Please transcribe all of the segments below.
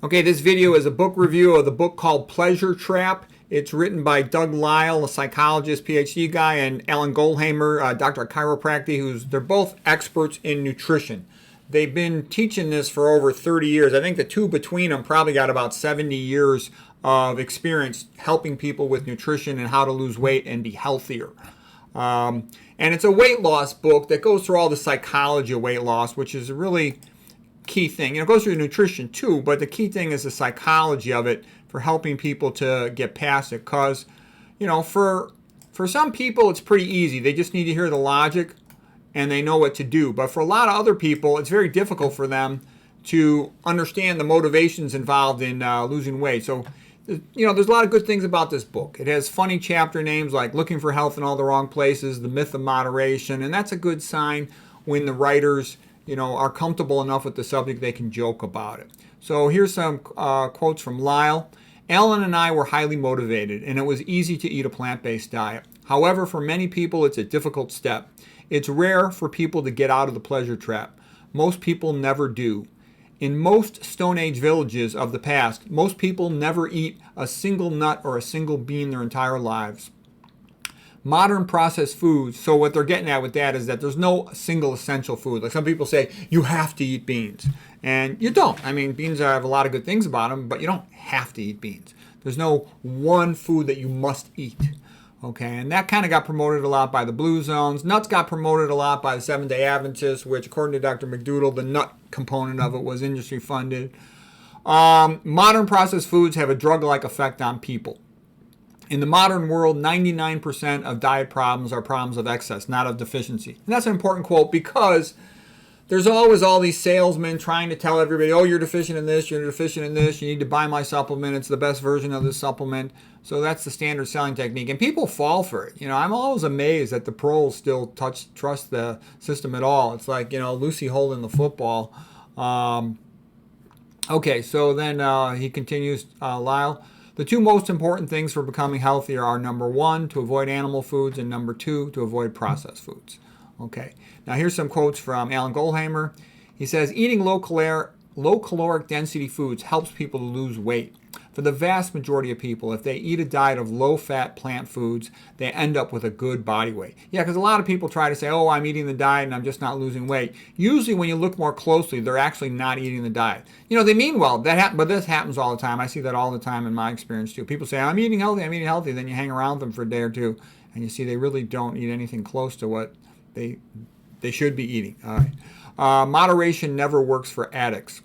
Okay, this video is a book review of the book called Pleasure Trap. It's written by Doug Lisle, a psychologist, PhD guy, and Alan Goldhamer, doctor of chiropractic, they're both experts in nutrition. They've been teaching this for over 30 years. I think the two between them probably got about 70 years of experience helping people with nutrition and how to lose weight and be healthier. And it's a weight loss book that goes through all the psychology of weight loss, which is a really key thing. It goes through nutrition too, but the key thing is the psychology of it for helping people to get past it. Because, for some people, it's pretty easy. They just need to hear the logic and they know what to do. But for a lot of other people, it's very difficult for them to understand the motivations involved in losing weight. So, there's a lot of good things about this book. It has funny chapter names like Looking for Health in All the Wrong Places, The Myth of Moderation, and that's a good sign when the writers are comfortable enough with the subject they can joke about it. So here's some quotes from Lisle. Alan and I were highly motivated, and it was easy to eat a plant-based diet. However, for many people, it's a difficult step. It's rare for people to get out of the pleasure trap. Most people never do. In most Stone Age villages of the past, most people never eat a single nut or a single bean their entire lives. Modern processed foods, so what they're getting at with that is that there's no single essential food. Like some people say, you have to eat beans. And you don't. I mean, beans have a lot of good things about them, but you don't have to eat beans. There's no one food that you must eat. Okay, and that kind of got promoted a lot by the Blue Zones. Nuts got promoted a lot by the Seventh-day Adventists, which according to Dr. McDoodle, the nut component of it was industry funded. Modern processed foods have a drug-like effect on people. In the modern world, 99% of diet problems are problems of excess, not of deficiency. And that's an important quote because there's always all these salesmen trying to tell everybody, oh, you're deficient in this, you're deficient in this, you need to buy my supplement, it's the best version of this supplement. So that's the standard selling technique. And people fall for it. I'm always amazed that the pros still trust the system at all. It's like, Lucy holding the football. Okay, so then he continues, Lisle. The two most important things for becoming healthier are number one, to avoid animal foods, and number two, to avoid processed foods. Okay, now here's some quotes from Alan Goldhamer. He says, eating low caloric density foods helps people to lose weight. For the vast majority of people, if they eat a diet of low-fat plant foods, they end up with a good body weight. Yeah, because a lot of people try to say, oh, I'm eating the diet and I'm just not losing weight. Usually when you look more closely, they're actually not eating the diet. They mean well, but this happens all the time. I see that all the time in my experience too. People say, I'm eating healthy. Then you hang around them for a day or two, and you see they really don't eat anything close to what they should be eating. All right. Moderation never works for addicts.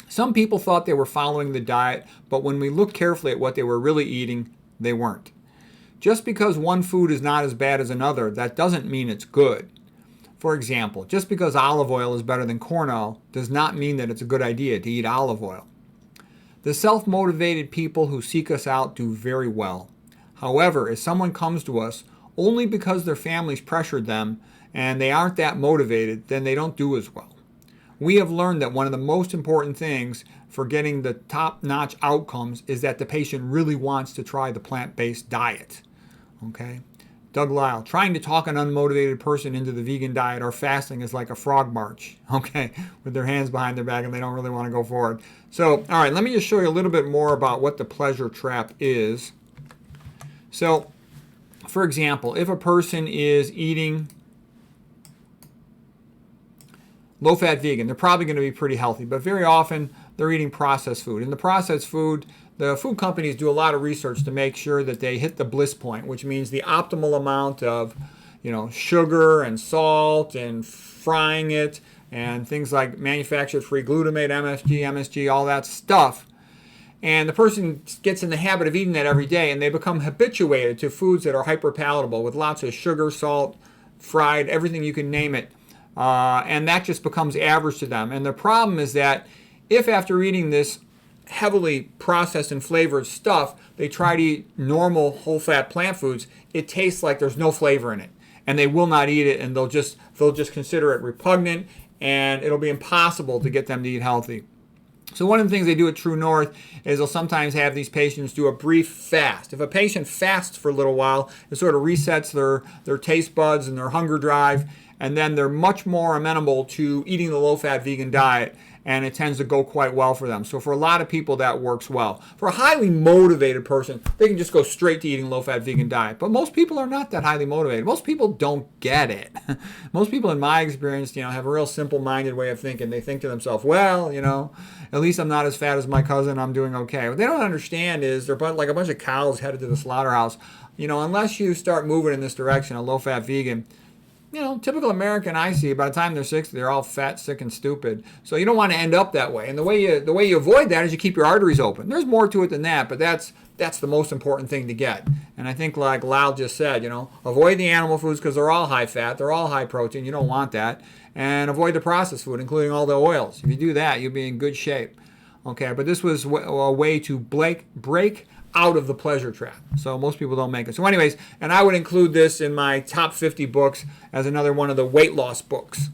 Some people thought they were following the diet, but when we look carefully at what they were really eating, they weren't. Just because one food is not as bad as another, that doesn't mean it's good. For example, just because olive oil is better than corn oil does not mean that it's a good idea to eat olive oil. The self-motivated people who seek us out do very well. However, if someone comes to us only because their families pressured them and they aren't that motivated, then they don't do as well. We have learned that one of the most important things for getting the top-notch outcomes is that the patient really wants to try the plant-based diet. Okay? Doug Lisle, trying to talk an unmotivated person into the vegan diet or fasting is like a frog march, okay, with their hands behind their back and they don't really want to go forward. So, all right, let me just show you a little bit more about what the pleasure trap is. So, for example, if a person is eating low-fat vegan, they're probably going to be pretty healthy, but very often they're eating processed food. In the processed food, the food companies do a lot of research to make sure that they hit the bliss point, which means the optimal amount of, sugar and salt and frying it and things like manufactured free glutamate, MSG, all that stuff. And the person gets in the habit of eating that every day, and they become habituated to foods that are hyper-palatable with lots of sugar, salt, fried, everything you can name it. And that just becomes average to them. And the problem is that if after eating this heavily processed and flavored stuff, they try to eat normal whole-fat plant foods, it tastes like there's no flavor in it. And they will not eat it, and they'll just consider it repugnant, and it'll be impossible to get them to eat healthy. So one of the things they do at True North is they'll sometimes have these patients do a brief fast. If a patient fasts for a little while, it sort of resets their taste buds and their hunger drive, and then they're much more amenable to eating the low-fat vegan diet. and it tends to go quite well for them. So for a lot of people, that works well. For a highly motivated person, they can just go straight to eating low-fat vegan diet. But most people are not that highly motivated. Most people don't get it. Most people, in my experience, have a real simple-minded way of thinking. They think to themselves, well, at least I'm not as fat as my cousin. I'm doing okay. What they don't understand is they're like a bunch of cows headed to the slaughterhouse. Unless you start moving in this direction, a low-fat vegan, typical American I see, by the time they're 60, they're all fat, sick, and stupid. So you don't want to end up that way. And the way you avoid that is you keep your arteries open. There's more to it than that, but that's the most important thing to get. And I think, like Lisle just said, avoid the animal foods because they're all high fat, they're all high protein. You don't want that. And avoid the processed food, including all the oils. If you do that, you'll be in good shape. Okay, but this was a way to break out of the pleasure trap. So most people don't make it. So anyways, and I would include this in my top 50 books as another one of the weight loss books.